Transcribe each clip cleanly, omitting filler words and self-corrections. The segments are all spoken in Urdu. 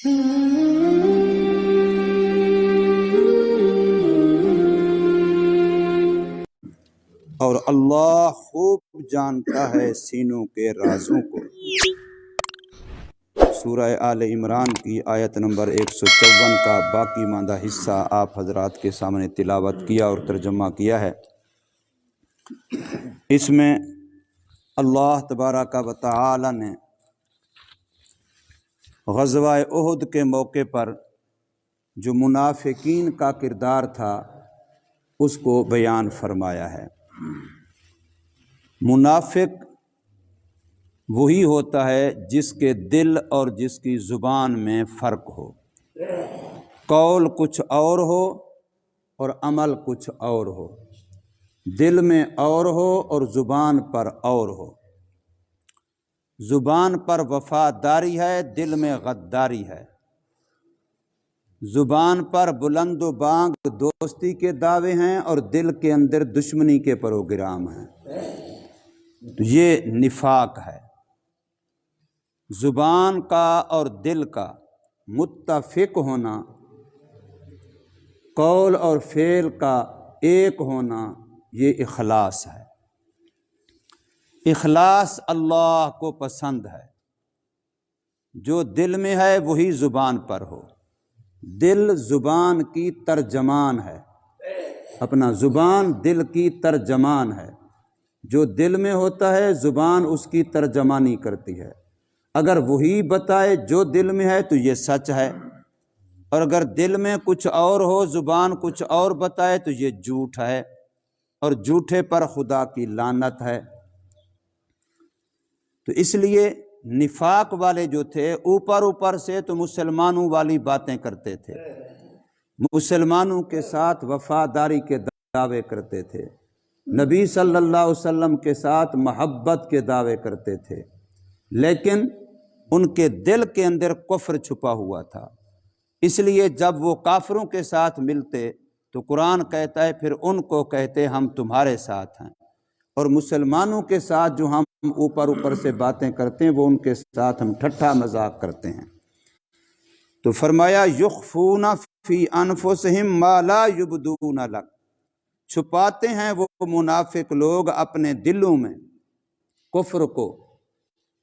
اور اللہ خوب جانتا ہے سینوں کے رازوں کو۔ سورہ آل عمران کی آیت نمبر 154 کا باقی ماندہ حصہ آپ حضرات کے سامنے تلاوت کیا اور ترجمہ کیا ہے۔ اس میں اللہ تبارک و تعالی نے غزوہ احد کے موقع پر جو منافقین کا کردار تھا اس کو بیان فرمایا ہے۔ منافق وہی ہوتا ہے جس کے دل اور جس کی زبان میں فرق ہو، قول کچھ اور ہو اور عمل کچھ اور ہو، دل میں اور ہو اور زبان پر اور ہو۔ زبان پر وفاداری ہے، دل میں غداری ہے۔ زبان پر بلند و بانگ دوستی کے دعوے ہیں اور دل کے اندر دشمنی کے پروگرام ہیں، تو یہ نفاق ہے۔ زبان کا اور دل کا متفق ہونا، قول اور فعل کا ایک ہونا، یہ اخلاص ہے۔ اخلاص اللہ کو پسند ہے، جو دل میں ہے وہی زبان پر ہو۔ دل زبان کی ترجمان ہے، اپنا زبان دل کی ترجمان ہے۔ جو دل میں ہوتا ہے زبان اس کی ترجمانی کرتی ہے۔ اگر وہی بتائے جو دل میں ہے تو یہ سچ ہے، اور اگر دل میں کچھ اور ہو زبان کچھ اور بتائے تو یہ جھوٹ ہے، اور جھوٹے پر خدا کی لعنت ہے۔ تو اس لیے نفاق والے جو تھے اوپر سے تو مسلمانوں والی باتیں کرتے تھے، مسلمانوں کے ساتھ وفاداری کے دعوے کرتے تھے، نبی صلی اللہ علیہ وسلم کے ساتھ محبت کے دعوے کرتے تھے، لیکن ان کے دل کے اندر کفر چھپا ہوا تھا۔ اس لیے جب وہ کافروں کے ساتھ ملتے تو قرآن کہتا ہے پھر ان کو کہتے ہم تمہارے ساتھ ہیں، اور مسلمانوں کے ساتھ جو ہم اوپر سے باتیں کرتے ہیں وہ ان کے ساتھ ہم ٹھٹھا مذاق کرتے ہیں۔ تو فرمایا یخفون فی انفسہم ما لا یبدون لک، چھپاتے ہیں وہ منافق لوگ اپنے دلوں میں کفر کو،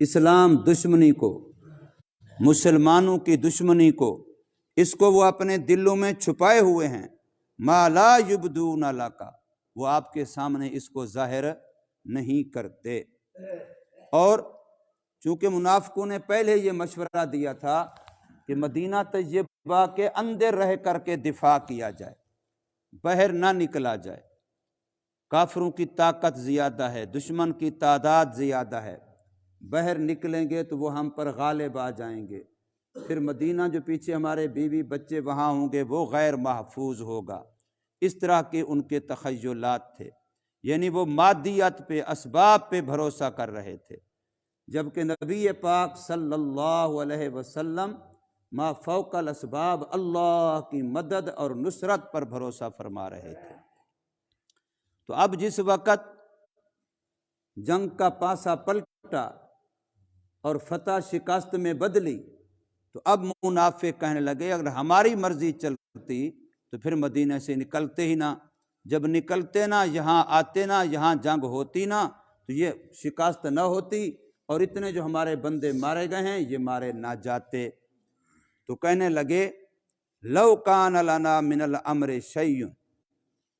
اسلام دشمنی کو، مسلمانوں کی دشمنی کو، اس کو وہ اپنے دلوں میں چھپائے ہوئے ہیں۔ ما لا یبدون لک، وہ آپ کے سامنے اس کو ظاہر نہیں کرتے۔ اور چونکہ منافقوں نے پہلے یہ مشورہ دیا تھا کہ مدینہ طیبہ کے اندر رہ کر کے دفاع کیا جائے، باہر نہ نکلا جائے، کافروں کی طاقت زیادہ ہے، دشمن کی تعداد زیادہ ہے، باہر نکلیں گے تو وہ ہم پر غالب آ جائیں گے، پھر مدینہ جو پیچھے ہمارے بیوی بچے وہاں ہوں گے وہ غیر محفوظ ہوگا۔ اس طرح کے ان کے تخیلات تھے، یعنی وہ مادیت پہ، اسباب پہ بھروسہ کر رہے تھے، جبکہ نبی پاک صلی اللہ علیہ وسلم ما فوق الاسباب اللہ کی مدد اور نصرت پر بھروسہ فرما رہے تھے۔ تو اب جس وقت جنگ کا پاسا پلٹا اور فتح شکست میں بدلی تو اب منافق کہنے لگے اگر ہماری مرضی چلتی تو پھر مدینہ سے نکلتے ہی نہ، جب نکلتے نہ یہاں آتے نہ، یہاں جنگ ہوتی نہ تو یہ شکست نہ ہوتی، اور اتنے جو ہمارے بندے مارے گئے ہیں یہ مارے نہ جاتے۔ تو کہنے لگے لو کان لنا من الامر شیء،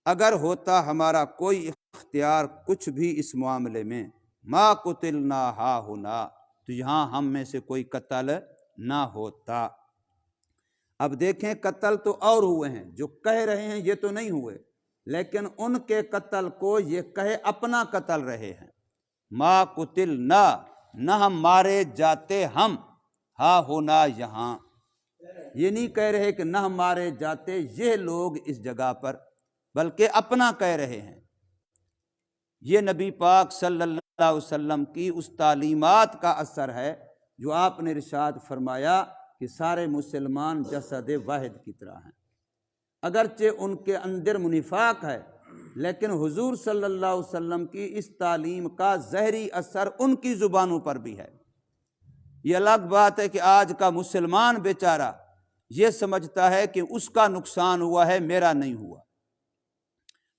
اگر ہوتا ہمارا کوئی اختیار کچھ بھی اس معاملے میں، ما قتلنا ہاہنا، تو یہاں ہم میں سے کوئی قتل نہ ہوتا۔ اب دیکھیں قتل تو اور ہوئے ہیں، جو کہہ رہے ہیں یہ تو نہیں ہوئے، لیکن ان کے قتل کو یہ کہے اپنا قتل رہے ہیں۔ ما قتلنا، نہ ہم مارے جاتے، ہم ہا ہونا یہاں، یہ نہیں کہہ رہے کہ نہ مارے جاتے یہ لوگ اس جگہ پر، بلکہ اپنا کہہ رہے ہیں۔ یہ نبی پاک صلی اللہ علیہ وسلم کی اس تعلیمات کا اثر ہے جو آپ نے ارشاد فرمایا کہ سارے مسلمان جسد واحد کی طرح ہیں۔ اگرچہ ان کے اندر منافق ہے، لیکن حضور صلی اللہ علیہ وسلم کی اس تعلیم کا ظاہری اثر ان کی زبانوں پر بھی ہے۔ یہ الگ بات ہے کہ آج کا مسلمان بیچارہ یہ سمجھتا ہے کہ اس کا نقصان ہوا ہے، میرا نہیں ہوا۔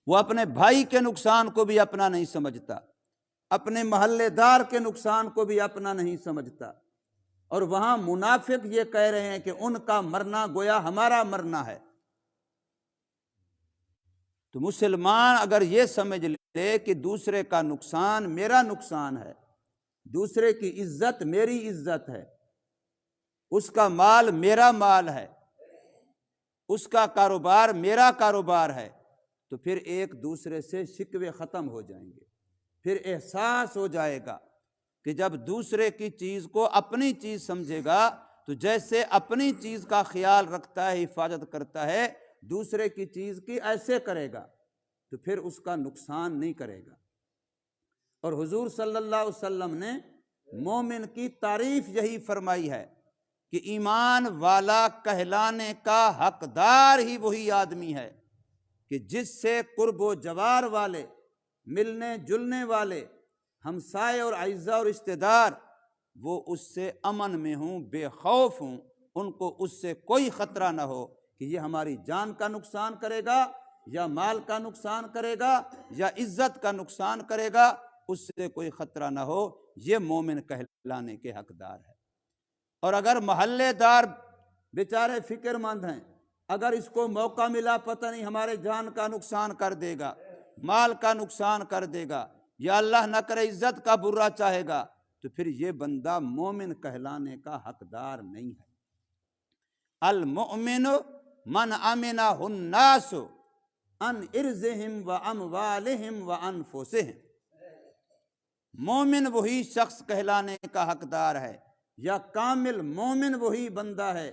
وہ اپنے بھائی کے نقصان کو بھی اپنا نہیں سمجھتا، اپنے محلے دار کے نقصان کو بھی اپنا نہیں سمجھتا، اور وہاں منافق یہ کہہ رہے ہیں کہ ان کا مرنا گویا ہمارا مرنا ہے۔ تو مسلمان اگر یہ سمجھ لے کہ دوسرے کا نقصان میرا نقصان ہے، دوسرے کی عزت میری عزت ہے، اس کا مال میرا مال ہے، اس کا کاروبار میرا کاروبار ہے، تو پھر ایک دوسرے سے شکوے ختم ہو جائیں گے۔ پھر احساس ہو جائے گا کہ جب دوسرے کی چیز کو اپنی چیز سمجھے گا تو جیسے اپنی چیز کا خیال رکھتا ہے، حفاظت کرتا ہے، دوسرے کی چیز کی ایسے کرے گا تو پھر اس کا نقصان نہیں کرے گا۔ اور حضور صلی اللہ علیہ وسلم نے مومن کی تعریف یہی فرمائی ہے کہ ایمان والا کہلانے کا حقدار ہی وہی آدمی ہے کہ جس سے قرب و جوار والے، ملنے جلنے والے، ہمسائے اور اعزاء اور رشتہ دار، وہ اس سے امن میں ہوں، بے خوف ہوں، ان کو اس سے کوئی خطرہ نہ ہو کہ یہ ہماری جان کا نقصان کرے گا یا مال کا نقصان کرے گا یا عزت کا نقصان کرے گا، اس سے کوئی خطرہ نہ ہو۔ یہ مومن کہلانے کے حقدار ہے۔ اور اگر محلے دار بیچارے فکر مند ہیں، اگر اس کو موقع ملا پتہ نہیں ہمارے جان کا نقصان کر دے گا، مال کا نقصان کر دے گا، یا اللہ نہ کرے عزت کا برا چاہے گا، تو پھر یہ بندہ مومن کہلانے کا حقدار نہیں ہے۔ المؤمن من امنہ الناس عن ارضہم و اموالہم و انفسہم۔ مومن وہی شخص کہلانے کا حقدار ہے، یا کامل مومن وہی بندہ ہے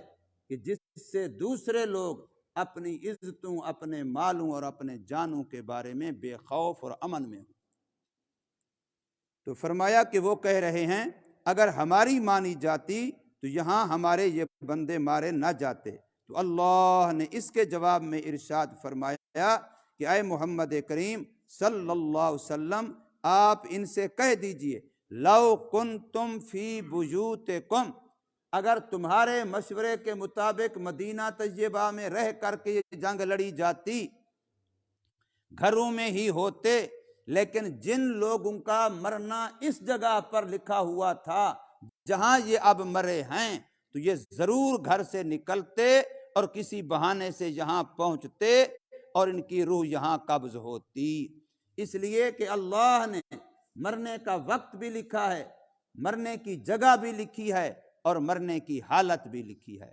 کہ جس سے دوسرے لوگ اپنی عزتوں، اپنے مالوں اور اپنے جانوں کے بارے میں بے خوف اور امن میں ہوں۔ تو فرمایا کہ وہ کہہ رہے ہیں اگر ہماری مانی جاتی تو یہاں ہمارے یہ بندے مارے نہ جاتے۔ تو اللہ نے اس کے جواب میں ارشاد فرمایا کہ اے محمد کریم صلی اللہ علیہ وسلم، آپ ان سے کہہ دیجئے لو کنتم فی بیوتکم، اگر تمہارے مشورے کے مطابق مدینہ طیبہ میں رہ کر کے یہ جنگ لڑی جاتی، گھروں میں ہی ہوتے، لیکن جن لوگوں کا مرنا اس جگہ پر لکھا ہوا تھا جہاں یہ اب مرے ہیں، تو یہ ضرور گھر سے نکلتے اور کسی بہانے سے یہاں پہنچتے اور ان کی روح یہاں قبض ہوتی۔ اس لیے کہ اللہ نے مرنے کا وقت بھی لکھا ہے، مرنے کی جگہ بھی لکھی ہے اور مرنے کی حالت بھی لکھی ہے۔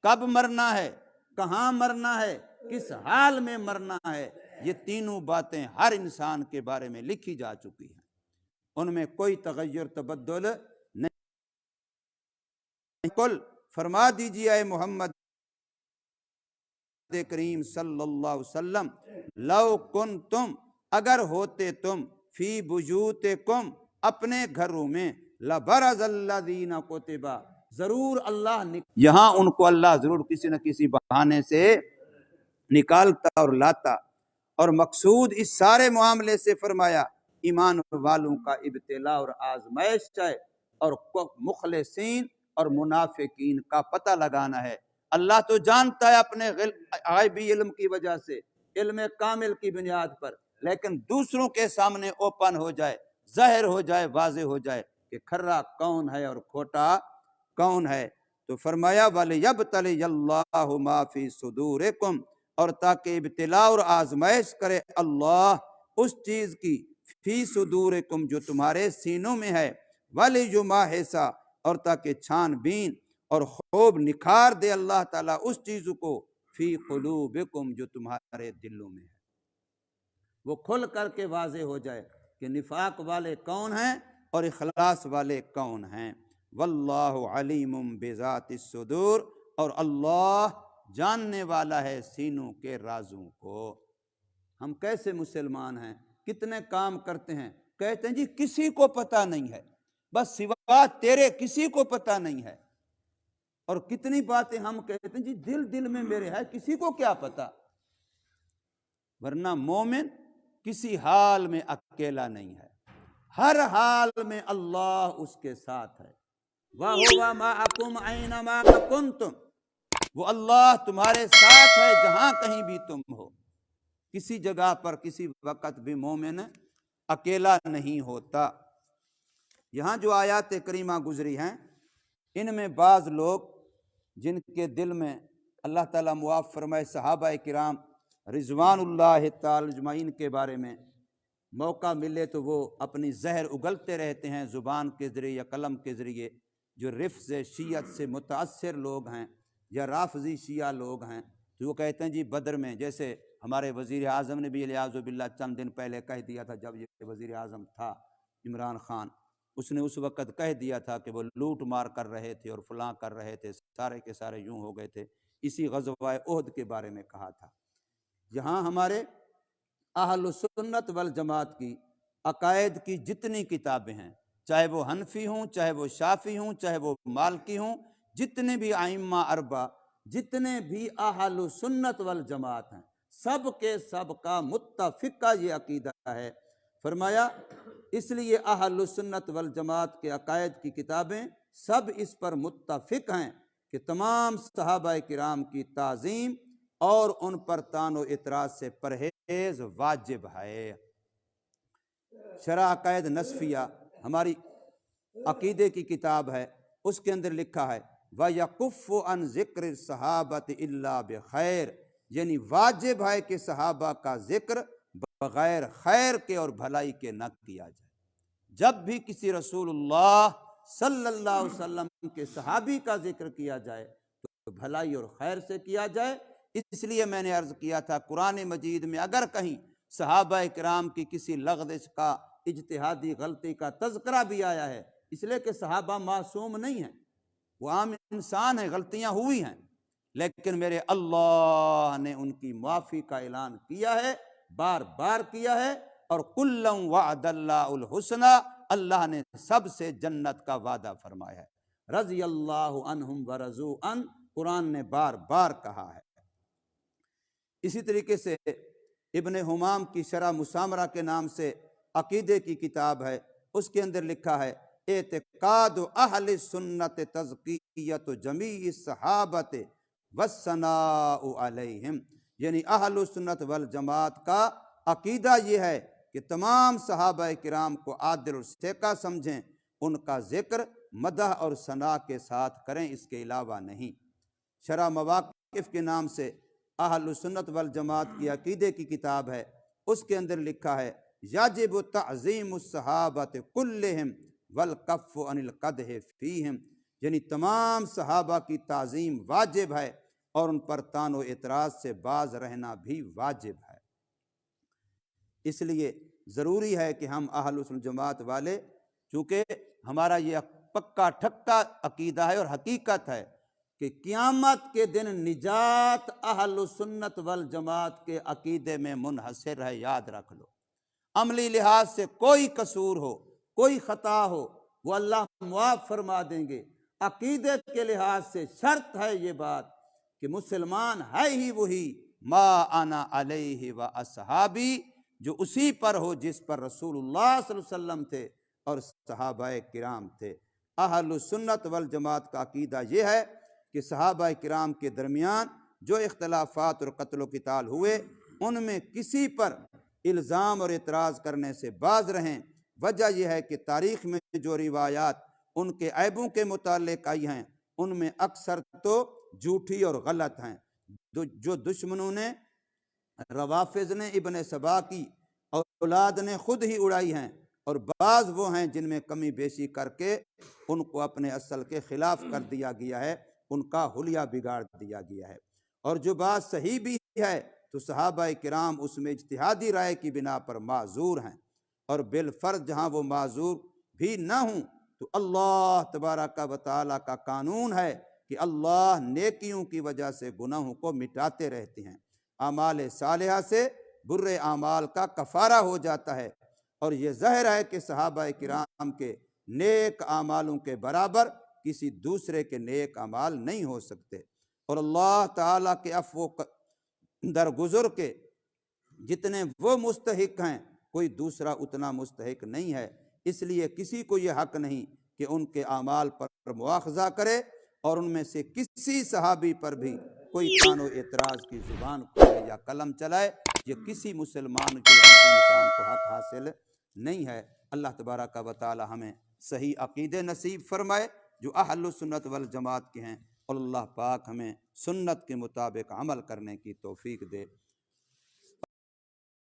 کب مرنا ہے، کہاں مرنا ہے، کس حال میں مرنا ہے، یہ تینوں باتیں ہر انسان کے بارے میں لکھی جا چکی ہیں، ان میں کوئی تغیر تبدل نہیں۔ کل فرما دیجیے اے محمد کریم صلی اللہ علیہ وسلم لو کنتم، اگر ہوتے تم فی بیوتکم، اپنے گھروں میں، لبرز الذین کتبا، ضرور اللہ یہاں ان کو اللہ ضرور کسی نہ کسی بہانے سے نکالتا اور لاتا۔ اور مقصود اس سارے معاملے سے فرمایا ایمان والوں کا ابتلا اور آزمائش ہے، اور مخلصین اور منافقین کا پتہ لگانا ہے۔ اللہ تو جانتا ہے اپنے غیبی علم کی وجہ سے، علم کامل کی بنیاد پر، لیکن دوسروں کے سامنے اوپن ہو جائے، ظاہر ہو جائے، واضح ہو جائے کہ کھرا کون ہے اور کھوٹا کون ہے۔ تو فرمایا وَلِيَبْتَلِيَ اللَّهُ مَا فِي صُدُورِكُمْ، اور تاکہ ابتلا اور آزمائش کرے اللہ اس چیز کی فی صدورکم جو تمہارے سینوں میں ہے، وَلِيُمَحِصَ، اور تاکہ چھان بین اور خوب نکھار دے اللہ تعالیٰ اس چیزوں کو فی قلوبکم جو تمہارے دلوں میں ہے، وہ کھل کر کے واضح ہو جائے کہ نفاق والے کون ہیں اور اخلاص والے کون ہیں۔ واللہ علیم بذات الصدور، اور اللہ جاننے والا ہے سینوں کے رازوں کو۔ ہم کیسے مسلمان ہیں، کتنے کام کرتے ہیں، کہتے ہیں جی کسی کو پتہ نہیں ہے، بس سوا تیرے کسی کو پتہ نہیں ہے، اور کتنی باتیں ہم کہتے ہیں جی دل دل میں میرے ہے، کسی کو کیا پتہ۔ ورنہ مومن کسی حال میں اکیلا نہیں ہے، ہر حال میں اللہ اس کے ساتھ ہے۔ وَهُوَ مَعَكُمْ أَيْنَمَا كُنْتُمْ، وہ اللہ تمہارے ساتھ ہے جہاں کہیں بھی تم ہو۔ کسی جگہ پر کسی وقت بھی مومن اکیلا نہیں ہوتا۔ یہاں جو آیات کریمہ گزری ہیں، ان میں بعض لوگ جن کے دل میں اللہ تعالیٰ معاف فرمائے صحابہ کرام رضوان اللہ تعالی اجمعین کے بارے میں موقع ملے تو وہ اپنی زہر اگلتے رہتے ہیں زبان کے ذریعے یا قلم کے ذریعے۔ جو رفض شیعت سے متاثر لوگ ہیں یا رافضی شیعہ لوگ ہیں تو وہ کہتے ہیں جی بدر میں، جیسے ہمارے وزیر اعظم نے بھی الیاذ باللہ چند دن پہلے کہہ دیا تھا، جب یہ وزیر اعظم تھا عمران خان، اس نے اس وقت کہہ دیا تھا کہ وہ لوٹ مار کر رہے تھے اور فلاں کر رہے تھے، سارے کے سارے یوں ہو گئے تھے۔ اسی غزوہ احد کے بارے میں کہا تھا۔ یہاں ہمارے اہل سنت والجماعت کی عقائد کی جتنی کتابیں ہیں، چاہے وہ حنفی ہوں، چاہے وہ شافعی ہوں، چاہے وہ مالکی ہوں، جتنے بھی ائمہ اربع، جتنے بھی اہل سنت والجماعت ہیں، سب کے سب کا متفقہ یہ عقیدہ ہے۔ فرمایا اس لیے اہل سنت والجماعت کے عقائد کی کتابیں سب اس پر متفق ہیں کہ تمام صحابہ کرام کی تعظیم اور ان پر طعن و اعتراض سے پرہیز واجب ہے۔ شرح عقائد نصفیہ ہماری عقیدے کی کتاب ہے، اس کے اندر لکھا ہے وَيَقُفُّ عَنْ ذِكْرِ الصَّحَابَةِ إِلَّا بِخَيْرٍ، یعنی واجب ہے کہ صحابہ کا ذکر بغیر خیر کے اور بھلائی کے نہ کیا جائے۔ جب بھی کسی رسول اللہ صلی اللہ علیہ وسلم کے صحابی کا ذکر کیا جائے تو بھلائی اور خیر سے کیا جائے۔ اس لیے میں نے عرض کیا تھا قرآن مجید میں اگر کہیں صحابہ کرام کی کسی لغزش کا، اجتہادی غلطی کا تذکرہ بھی آیا ہے، اس لیے کہ صحابہ معصوم نہیں ہیں، وہ عام انسان ہیں، غلطیاں ہوئی ہیں، لیکن میرے اللہ نے ان کی معافی کا اعلان کیا ہے، بار بار کیا ہے، اور کُلًّا وعد اللہ الحسنی، اللہ نے سب سے جنت کا وعدہ فرمایا ہے۔ رضی اللہ عنہم ورضوا عنہ، قرآن نے بار بار کہا ہے۔ اسی طریقے سے ابن حمام کی شرح مسامرہ کے نام سے عقیدے کی کتاب ہے، اس کے اندر لکھا ہے اعتقاد اہل سنت تزکیۃ جمیع الصحابۃ والثناء علیہم، یعنی اہل سنت والجماعت کا عقیدہ یہ ہے کہ تمام صحابہ کرام کو عادل اور ثقہ سمجھیں، ان کا ذکر مدح اور ثناء کے ساتھ کریں، اس کے علاوہ نہیں۔ شرح مواقف کے نام سے اہل سنت والجماعت کی عقیدے کی کتاب ہے، اس کے اندر لکھا ہے یجب تعظیم الصحابۃ کلہم والکف عن القدح فیہم، یعنی تمام صحابہ کی تعظیم واجب ہے اور ان پر طعن و اعتراض سے باز رہنا بھی واجب ہے۔ اس لیے ضروری ہے کہ ہم اہل سنت جماعت والے، چونکہ ہمارا یہ پکا ٹھکا عقیدہ ہے اور حقیقت ہے کہ قیامت کے دن نجات اہل سنت والجماعت کے عقیدے میں منحصر ہے، یاد رکھ لو۔ عملی لحاظ سے کوئی قصور ہو، کوئی خطا ہو، وہ اللہ معاف فرما دیں گے۔ عقیدے کے لحاظ سے شرط ہے یہ بات کہ مسلمان ہے ہی وہی ما انا علیہ و اصحابی، جو اسی پر ہو جس پر رسول اللہ صلی اللہ علیہ وسلم تھے اور صحابہ کرام تھے۔ اہل سنت والجماعت کا عقیدہ یہ ہے کہ صحابہ کرام کے درمیان جو اختلافات اور قتل و قتال ہوئے ان میں کسی پر الزام اور اعتراض کرنے سے باز رہیں۔ وجہ یہ ہے کہ تاریخ میں جو روایات ان کے عیبوں کے متعلق آئی ہیں ان میں اکثر تو جھوٹی اور غلط ہیں، جو دشمنوں نے، روافض نے، ابن سبا کی اولاد نے خود ہی اڑائی ہیں، اور بعض وہ ہیں جن میں کمی بیشی کر کے ان کو اپنے اصل کے خلاف کر دیا گیا ہے، ان کا حلیہ بگاڑ دیا گیا ہے۔ اور جو بات صحیح بھی ہے تو صحابہ کرام اس میں اجتہادی رائے کی بنا پر معذور ہیں، اور بالفرض جہاں وہ معذور بھی نہ ہوں تو اللہ تبارک و تعالیٰ کا قانون ہے کہ اللہ نیکیوں کی وجہ سے گناہوں کو مٹاتے رہتے ہیں، اعمال صالحہ سے برے اعمال کا کفارہ ہو جاتا ہے، اور یہ ظاہر ہے کہ صحابہ کرام کے نیک اعمالوں کے برابر کسی دوسرے کے نیک اعمال نہیں ہو سکتے، اور اللہ تعالیٰ کے عفو درگزر کے جتنے وہ مستحق ہیں کوئی دوسرا اتنا مستحق نہیں ہے، اس لیے کسی کو یہ حق نہیں کہ ان کے اعمال پر مواخذہ کرے اور ان میں سے کسی صحابی پر بھی کوئی طعن و اعتراض کی زبان کھولے یا قلم چلائے، یہ کسی مسلمان کے کسی انسان کو حق حاصل نہیں ہے۔ اللہ تبارک و تعالی ہمیں صحیح عقیدے نصیب فرمائے جو اہل سنت والجماعت کے ہیں، اور اللہ پاک ہمیں سنت کے مطابق عمل کرنے کی توفیق دے۔